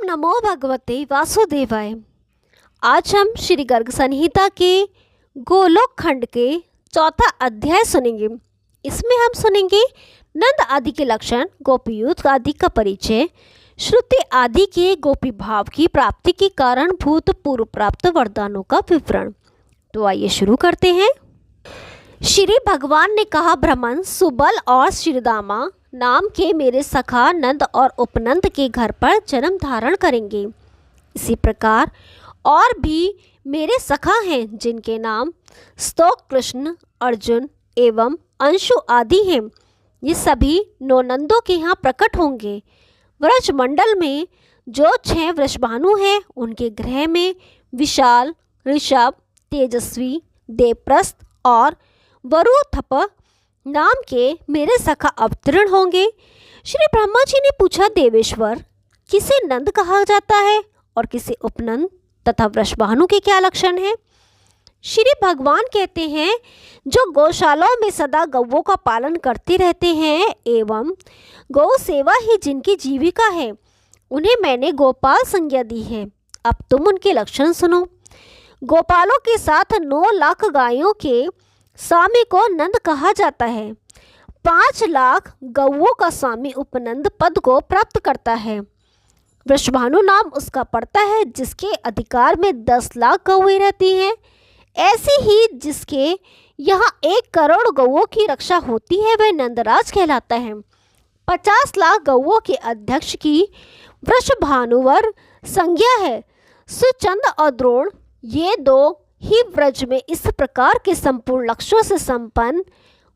नमो भगवते वासुदेवाय। आज हम श्री गर्ग संहिता के गोलोक खंड के चौथा अध्याय सुनेंगे। इसमें हम सुनेंगे नंद आदि के लक्षण, गोपीयूथ आदि का परिचय, श्रुति आदि के गोपी भाव की प्राप्ति के कारण भूत पूर्व प्राप्त वरदानों का विवरण। तो आइए शुरू करते हैं। श्री भगवान ने कहा, ब्रह्मन सुबल और श्रीदामा नाम के मेरे सखा नंद और उपनंद के घर पर जन्म धारण करेंगे। इसी प्रकार और भी मेरे सखा हैं जिनके नाम स्तोक, कृष्ण, अर्जुन एवं अंशु आदि हैं। ये सभी नौनंदों के यहाँ प्रकट होंगे। व्रज मंडल में जो 6 वृषभानु हैं उनके गृह में विशाल, ऋषभ, तेजस्वी, देवप्रस्थ और वरुथप नाम के मेरे सखा अवतीर्ण होंगे। श्री ब्रह्मा जी ने पूछा, देवेश्वर, किसे नंद कहा जाता है और किसे उपनंद तथा वृषभानु के क्या लक्षण हैं? श्री भगवान कहते हैं, जो गौशालाओं में सदा गौओं का पालन करते रहते हैं एवं गौ सेवा ही जिनकी जीविका है, उन्हें मैंने गोपाल संज्ञा दी है। अब तुम उनके लक्षण सुनो। गोपालों के साथ 9 लाख गायों के स्वामी को नंद कहा जाता है। 5 लाख गौओं का स्वामी उपनंद पद को प्राप्त करता है। वृषभानु नाम उसका पड़ता है जिसके अधिकार में 10 लाख गौएं रहती हैं। ऐसे ही जिसके यहाँ 1 करोड़ गौओं की रक्षा होती है वह नंदराज कहलाता है। 50 लाख गौओं के अध्यक्ष की वृषभानुवर संज्ञा है। सुचंद और द्रोण ये 2 ही व्रज में इस प्रकार के संपूर्ण लक्ष्यों से संपन्न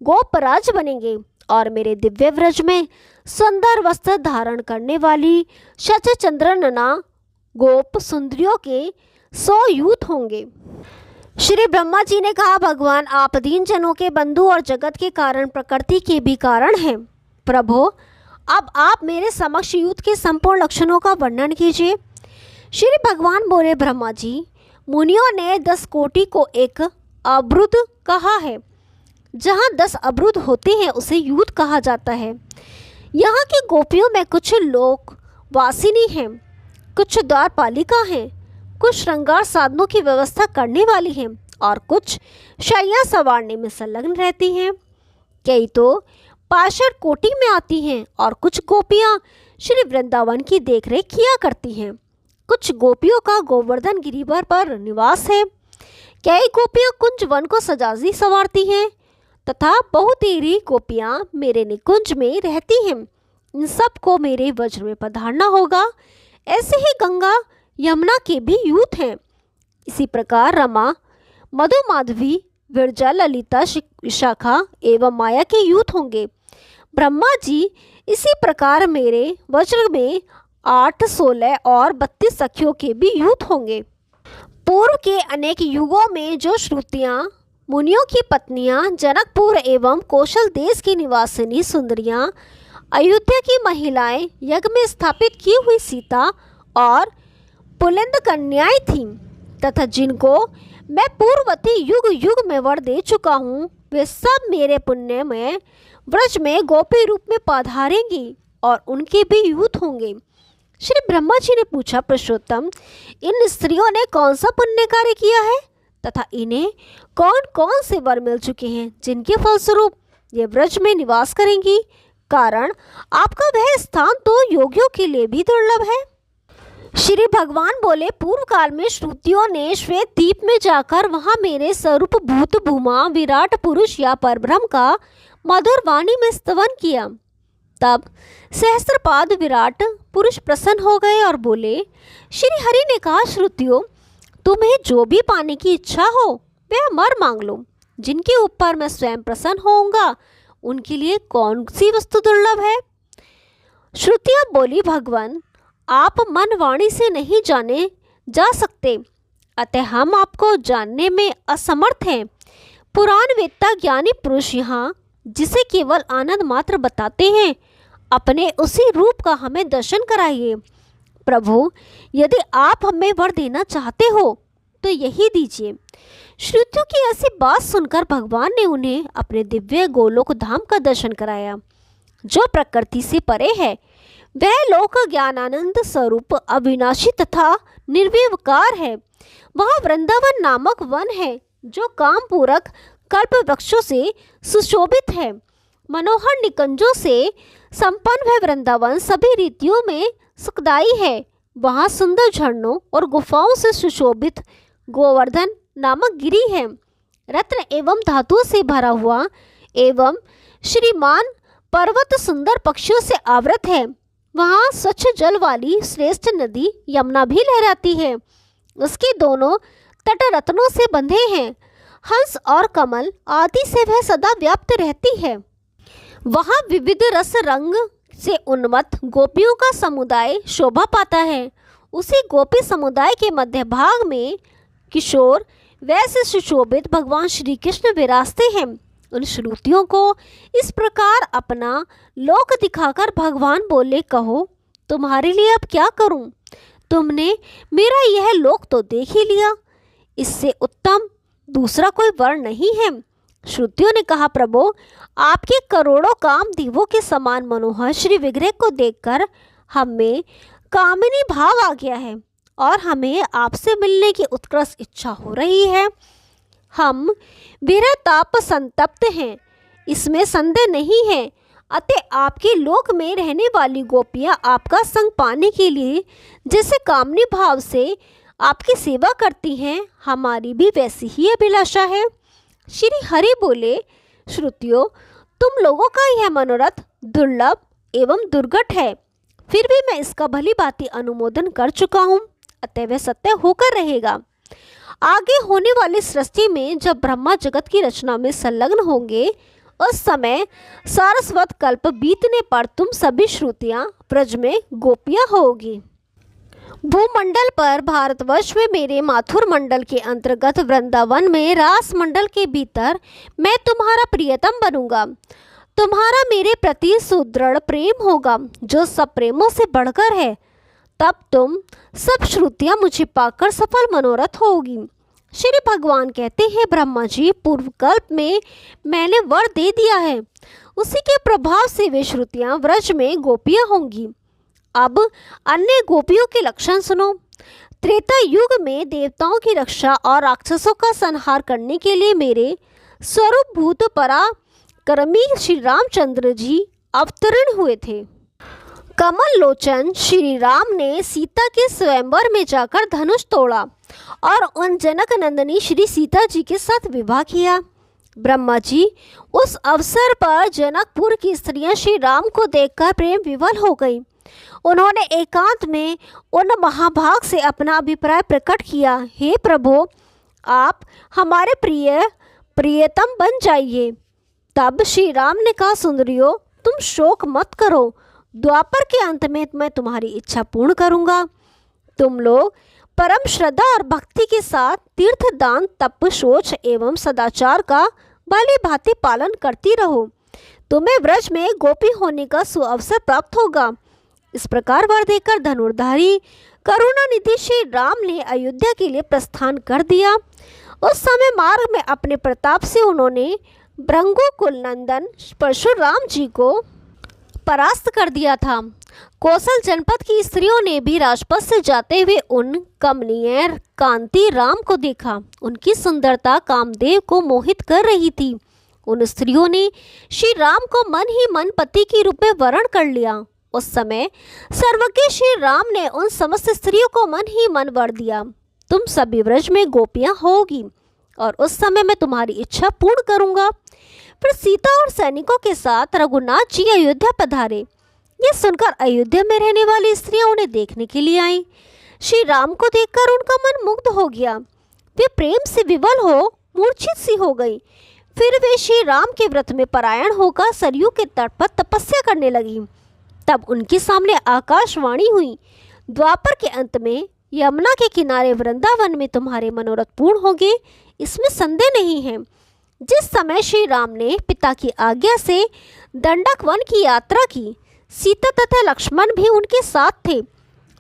गोपराज बनेंगे और मेरे दिव्य व्रज में सुंदर वस्त्र धारण करने वाली शतचंद्रनना गोप सुंदरियों के 100 यूथ होंगे। श्री ब्रह्मा जी ने कहा, भगवान आप दीन जनों के बंधु और जगत के कारण प्रकृति के भी कारण हैं। प्रभो, अब आप मेरे समक्ष यूथ के संपूर्ण लक्षणों का वर्णन कीजिए। श्री भगवान बोले, ब्रह्मा जी, मुनियों ने 10 कोटि को एक अब्रुद कहा है। जहाँ 10 अब्रुद होते हैं उसे यूथ कहा जाता है। यहाँ की गोपियों में कुछ लोग वासिनी हैं, कुछ द्वारपालिका हैं, कुछ श्रृंगार साधनों की व्यवस्था करने वाली हैं और कुछ शैया संवारने में संलग्न रहती हैं। कई तो पार्षद कोटि में आती हैं और कुछ गोपियाँ श्री वृंदावन की देखरेख किया करती हैं। कुछ गोपियों का गोवर्धन गिरिवर पर निवास है। कई गोपियाँ कुंज वन को सजाती संवारती हैं तथा बहुतेरी गोपियाँ मेरे निकुंज में रहती हैं। इन सब को मेरे वज्र में पधारना होगा। ऐसे ही गंगा यमुना के भी यूथ हैं। इसी प्रकार रमा, मधु, माधवी, विरजा, ललिता, विशाखा एवं माया के यूथ होंगे। ब्रह्मा जी, इसी प्रकार मेरे वज्र में 8, 16 और 32 सखियों के भी यूथ होंगे। पूर्व के अनेक युगों में जो श्रुतियाँ, मुनियों की पत्नियाँ, जनकपुर एवं कौशल देश की निवासिनी सुंदरियाँ, अयोध्या की महिलाएं, यज्ञ में स्थापित की हुई सीता और पुलिंद कन्याएं थीं तथा जिनको मैं पूर्ववर्ती युग युग में वर दे चुका हूँ, वे सब मेरे पुण्य में व्रज में गोपी रूप में पधारेंगी और उनके भी यूथ होंगे। श्री ब्रह्मा जी ने पूछा, पुरुषोत्तम, इन स्त्रियों ने कौन सा पुण्य कार्य किया है तथा इन्हें कौन कौन से वर मिल चुके हैं जिनके फलस्वरूप ये व्रज में निवास करेंगी? कारण आपका वह स्थान तो योगियों के लिए भी दुर्लभ है। श्री भगवान बोले, पूर्व काल में श्रुतियों ने श्वेत द्वीप में जाकर वहाँ मेरे स्वरूप भूत भूमा विराट पुरुष या परब्रह्म का मधुर वाणी में स्तवन किया। तब सहस्त्रपाद विराट पुरुष प्रसन्न हो गए और बोले, श्री हरि ने कहा, श्रुतियों, तुम्हें जो भी पाने की इच्छा हो वह वर मांग लो। जिनके ऊपर मैं स्वयं प्रसन्न होऊंगा उनके लिए कौन सी वस्तु दुर्लभ है? श्रुतियाँ बोली, भगवान, आप मन वाणी से नहीं जाने जा सकते, अतः हम आपको जानने में असमर्थ हैं। पुराण वेत्ता ज्ञानी पुरुष यहाँ जिसे केवल आनंद मात्र बताते हैं, अपने उसी रूप का हमें दर्शन कराइए। प्रभु, यदि आप हमें वर देना चाहते हो तो यही दीजिए। श्रुतियों की ऐसी बात सुनकर भगवान ने उन्हें अपने दिव्य गोलोक धाम का दर्शन कराया, जो प्रकृति से परे है। वह लोक ज्ञानानंद स्वरूप अविनाशी तथा निर्विकार है। वह वृंदावन नामक वन है जो काम पूरक कल्प वृक्षों से सुशोभित है। मनोहर निकुंजों से संपन्न वह वृंदावन सभी रीतियों में सुखदायी है। वहाँ सुंदर झरनों और गुफाओं से सुशोभित गोवर्धन नामक गिरी है। रत्न एवं धातुओं से भरा हुआ एवं श्रीमान पर्वत सुंदर पक्षियों से आवृत है। वहाँ स्वच्छ जल वाली श्रेष्ठ नदी यमुना भी लहराती है। उसके दोनों तट रत्नों से बंधे हैं। हंस और कमल आदि से वह सदा व्याप्त रहती है। वहाँ विविध रस रंग से उन्मत्त गोपियों का समुदाय शोभा पाता है। उसी गोपी समुदाय के मध्य भाग में किशोर वैसे सुशोभित भगवान श्री कृष्ण विराजते हैं। उन श्रुतियों को इस प्रकार अपना लोक दिखाकर भगवान बोले, कहो तुम्हारे लिए अब क्या करूं? तुमने मेरा यह लोक तो देख ही लिया, इससे उत्तम दूसरा कोई वर नहीं है। श्रुतियों ने कहा, प्रभु आपके करोड़ों कामदेवों के समान मनोहर श्री विग्रह को देखकर हमें कामिनी भाव आ गया है और हमें आपसे मिलने की उत्कृष्ट इच्छा हो रही है। हम विरहताप संतप्त हैं, इसमें संदेह नहीं है। अतः आपके लोक में रहने वाली गोपियां आपका संग पाने के लिए जैसे कामनी भाव से आपकी सेवा करती हैं, हमारी भी वैसी ही अभिलाषा है। श्री हरि बोले, श्रुतियों तुम लोगों का यह मनोरथ दुर्लभ एवं दुर्घट है, फिर भी मैं इसका भली भांति अनुमोदन कर चुका हूँ, अतः वह सत्य होकर रहेगा। आगे होने वाली सृष्टि में जब ब्रह्मा जगत की रचना में संलग्न होंगे, उस समय सारस्वत कल्प बीतने पर तुम सभी श्रुतियाँ ब्रज में गोपियाँ होगी। भूमंडल पर भारतवर्ष में मेरे माथुर मंडल के अंतर्गत वृंदावन में रास मंडल के भीतर मैं तुम्हारा प्रियतम बनूंगा। तुम्हारा मेरे प्रति सुदृढ़ प्रेम होगा जो सब प्रेमों से बढ़कर है। तब तुम सब श्रुतियाँ मुझे पाकर सफल मनोरथ होगी। श्री भगवान कहते हैं, ब्रह्मा जी पूर्व कल्प में मैंने वर दे दिया है, उसी के प्रभाव से वे श्रुतियाँ व्रज में गोपियाँ होंगी। अब अन्य गोपियों के लक्षण सुनो। त्रेता युग में देवताओं की रक्षा और राक्षसों का संहार करने के लिए मेरे स्वरूप भूत पराक्रमी श्री रामचंद्र जी अवतरण हुए थे। कमल लोचन श्री राम ने सीता के स्वयंवर में जाकर धनुष तोड़ा और उन जनक नंदिनी श्री सीता जी के साथ विवाह किया। ब्रह्मा जी उस अवसर पर जनकपुर की स्त्रियां श्री राम को देखकर प्रेम विवल हो गईं। उन्होंने एकांत में उन महाभाग से अपना अभिप्राय प्रकट किया, हे प्रभु आप हमारे प्रियतम बन जाइए। तब श्री राम ने कहा, सुंदरियों तुम शोक मत करो, द्वापर के अंत में मैं तुम्हारी इच्छा पूर्ण करूंगा। तुम लोग परम श्रद्धा और भक्ति के साथ तीर्थ दान तप शौच एवं सदाचार का भली भांति पालन करती रहो, तुम्हें व्रज में गोपी होने का सुअवसर प्राप्त होगा। इस प्रकार वर देकर धनुर्धारी करुणा निधि श्री राम ने अयोध्या के लिए प्रस्थान कर दिया। उस समय मार्ग में अपने प्रताप से उन्होंने भृंगु कुल नंदन परशुराम जी को परास्त कर दिया था। कौशल जनपद की स्त्रियों ने भी राजपथ से जाते हुए उन कमनीय कांति राम को देखा। उनकी सुंदरता कामदेव को मोहित कर रही थी। उन स्त्रियों ने श्री राम को मन ही मन पति के रूप में वरण कर लिया। उस समय सर्वज्ञ श्री राम ने उन समस्त स्त्रियों को मन ही मन वर दिया, तुम सभी व्रज में गोपियां होगी और उस समय मैं तुम्हारी इच्छा पूर्ण करूंगा। फिर सीता और सैनिकों के साथ रघुनाथ जी अयोध्या पधारे। यह सुनकर अयोध्या में रहने वाली स्त्रियां उन्हें देखने के लिए आईं। श्री राम को देखकर उनका मन मुग्ध हो गया। वे प्रेम से विवल हो मूर्छित सी हो गई। फिर वे श्री राम के व्रत में परायण होकर सरयू के तट पर तपस्या करने लगी। तब उनके सामने आकाशवाणी हुई, द्वापर के अंत में यमुना के किनारे वृंदावन में तुम्हारे मनोरथ पूर्ण होंगे, इसमें संदेह नहीं है। जिस समय श्री राम ने पिता की आज्ञा से दंडक वन की यात्रा की, सीता तथा लक्ष्मण भी उनके साथ थे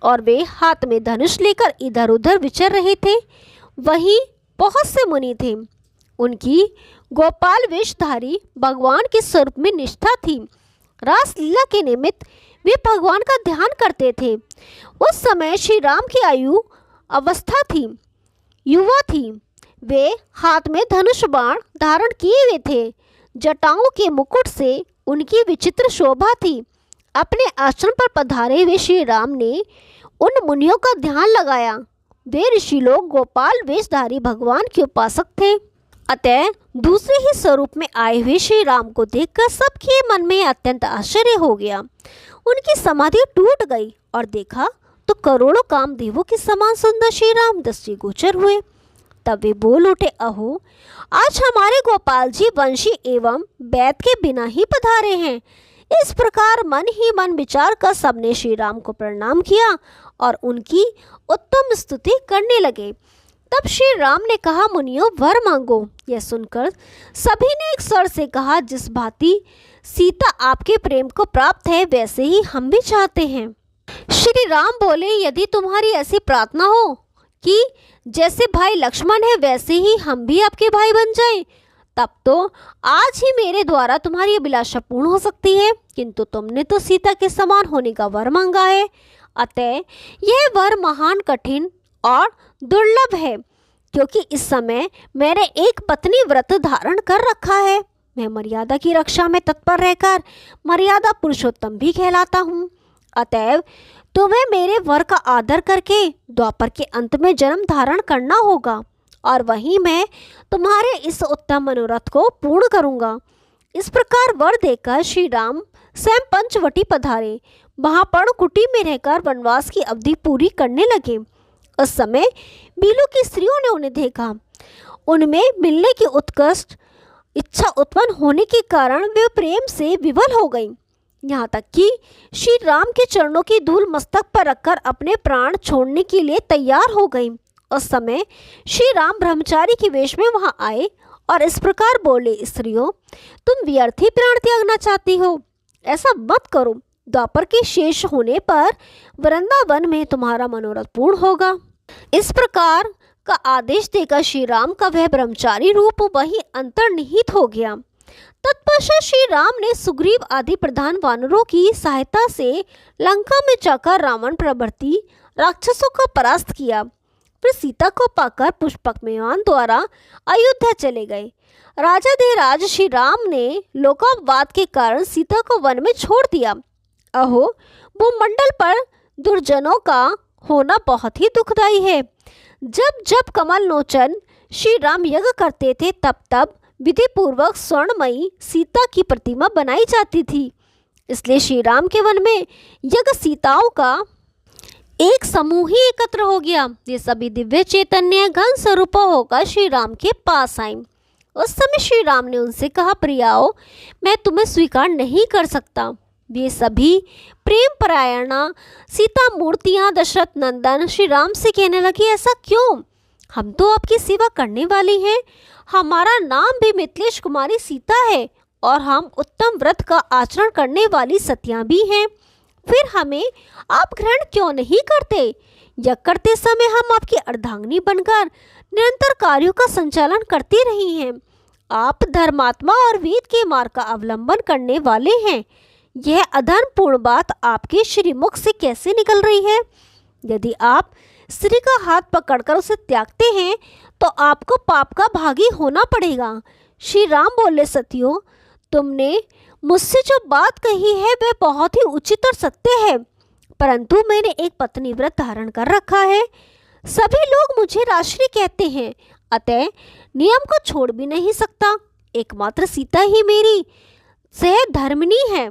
और वे हाथ में धनुष लेकर इधर उधर विचर रहे थे। वहीं बहुत से मुनि थे। उनकी गोपाल वेशधारी भगवान के स्वरूप में निष्ठा थी। रासलीला के निमित्त वे भगवान का ध्यान करते थे। उस समय श्री राम की आयु अवस्था थी, युवा थी। वे हाथ में धनुष बाण धारण किए हुए थे। जटाओं के मुकुट से उनकी विचित्र शोभा थी। अपने आश्रम पर पधारे हुए श्री राम ने उन मुनियों का ध्यान लगाया। वे ऋषि लोग गोपाल वेशधारी भगवान के उपासक थे। अतः दूसरे ही स्वरूप में आए हुए श्री राम को देखकर सबके मन में अत्यंत आश्चर्य हो गया। उनकी समाधि टूट गई और देखा तो करोड़ों कामदेवों के समान सुंदर श्री राम दृष्टिगोचर हुए। तब वे बोल उठे, अहो, आज हमारे गोपाल जी वंशी एवं वैद के बिना ही पधारे हैं। इस प्रकार मन ही मन विचार कर सबने श्री राम को प्रणाम किया और उनकी उत्तम स्तुति करने लगे। तब श्री राम ने कहा, मुनियों, वर मांगो। यह सुनकर सभी ने एक स्वर से कहा, जिस भांति सीता आपके प्रेम को प्राप्त है वैसे ही हम भी चाहते हैं। श्री राम बोले, यदि तुम्हारी ऐसी प्रार्थना हो कि जैसे भाई लक्ष्मण है वैसे ही हम भी आपके भाई बन जाएं, तब तो आज ही मेरे द्वारा तुम्हारी अभिलाषा पूर्ण हो सकती है। किंतु तुमने तो सीता के समान होने का वर मांगा है, अतः यह वर महान कठिन और दुर्लभ है, क्योंकि इस समय मैंने एक पत्नी व्रत धारण कर रखा है। मैं मर्यादा की रक्षा में तत्पर रहकर मर्यादा पुरुषोत्तम भी कहलाता हूँ। अतएव तुम्हें मेरे वर का आदर करके द्वापर के अंत में जन्म धारण करना होगा और वहीं मैं तुम्हारे इस उत्तम मनोरथ को पूर्ण करूँगा। इस प्रकार वर देकर श्री राम स्वयं पंचवटी पधारे। वहाँ पर्णकुटी में रहकर वनवास की अवधि पूरी करने लगे। उस समय बीलू की स्त्रियों ने उन्हें देखा। उनमें मिलने की उत्कृष्ट इच्छा उत्पन्न होने के कारण वे प्रेम से विवल हो गईं। यहाँ तक कि श्री राम के चरणों की धूल मस्तक पर रखकर अपने प्राण छोड़ने के लिए तैयार हो गईं। उस समय श्री राम ब्रह्मचारी के वेश में वहाँ आए और इस प्रकार बोले, स्त्रियों, तुम व्यर्थ ही प्राण त्यागना चाहती हो, ऐसा मत करो। द्वापर के शेष होने पर वृंदावन में तुम्हारा मनोरथ पूर्ण होगा। इस प्रकार का आदेश देकर श्री राम का वह ब्रह्मचारी रूप वही अंतर्निहित हो गया। तत्पश्चात श्री राम ने सुग्रीव आदि प्रधान वानरों की सहायता से लंका में जाकर रावण प्रभृति राक्षसों को परास्त किया। फिर सीता को पाकर पुष्पक विमान द्वारा अयोध्या चले गए। राजा देवराज श्री राम ने लोकोपवाद के कारण सीता को वन में छोड़ दिया। अहो, भूमंडल पर दुर्जनों का होना बहुत ही दुखदायी है। जब जब कमल लोचन श्री राम यज्ञ करते थे तब तब विधि पूर्वक स्वर्णमयी सीता की प्रतिमा बनाई जाती थी। इसलिए श्री राम के वन में यज्ञ सीताओं का एक समूह ही एकत्र हो गया। ये सभी दिव्य चैतन्य घन स्वरूप होकर श्री राम के पास आई। उस समय श्री राम ने उनसे कहा, प्रियाओ, मैं तुम्हें स्वीकार नहीं कर सकता। ये सभी प्रेम परायणा सीता मूर्तियाँ दशरथ नंदन श्री राम से कहने लगी, ऐसा क्यों? हम तो आपकी सेवा करने वाली हैं। हमारा नाम भी मिथिलेश कुमारी सीता है और हम उत्तम व्रत का आचरण करने वाली सतियाँ भी हैं। फिर हमें आप ग्रहण क्यों नहीं करते? यज्ञ करते समय हम आपकी अर्धांगिनी बनकर निरंतर कार्यों का संचालन करती रही हैं। आप धर्मात्मा और वेद के मार्ग का अवलंबन करने वाले हैं। यह अधर्मपूर्ण बात आपके श्रीमुख से कैसे निकल रही है? यदि आप स्त्री का हाथ पकड़कर उसे त्यागते हैं तो आपको पाप का भागी होना पड़ेगा। श्री राम बोले, सतियों, तुमने मुझसे जो बात कही है वह बहुत ही उचित और सत्य है, परंतु मैंने एक पत्नी व्रत धारण कर रखा है। सभी लोग मुझे राश्री कहते हैं, अतः नियम को छोड़ भी नहीं सकता। एकमात्र सीता ही मेरी सहधर्मिणी है।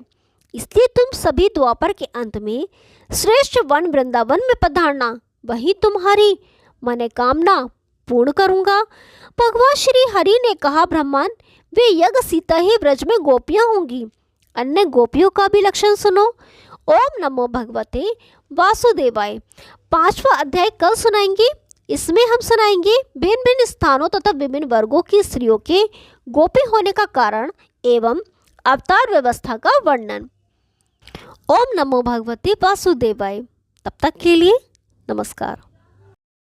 इसलिए तुम सभी द्वापर के अंत में श्रेष्ठ वन वृंदावन में पधारना, वही तुम्हारी मनोकामना पूर्ण करूँगा। भगवान श्री हरि ने कहा, ब्रह्मन, वे यज्ञ सीता ही ब्रज में गोपियाँ होंगी। अन्य गोपियों का भी लक्षण सुनो। ओम नमो भगवते वासुदेवाय। 5वां अध्याय कल सुनाएंगे। इसमें हम सुनाएंगे भिन्न भिन्न स्थानों तथा विभिन्न वर्गों की स्त्रियों के गोपी होने का कारण एवं अवतार व्यवस्था का वर्णन। ओम नमो भगवते वासुदेवाय। तब तक के लिए नमस्कार।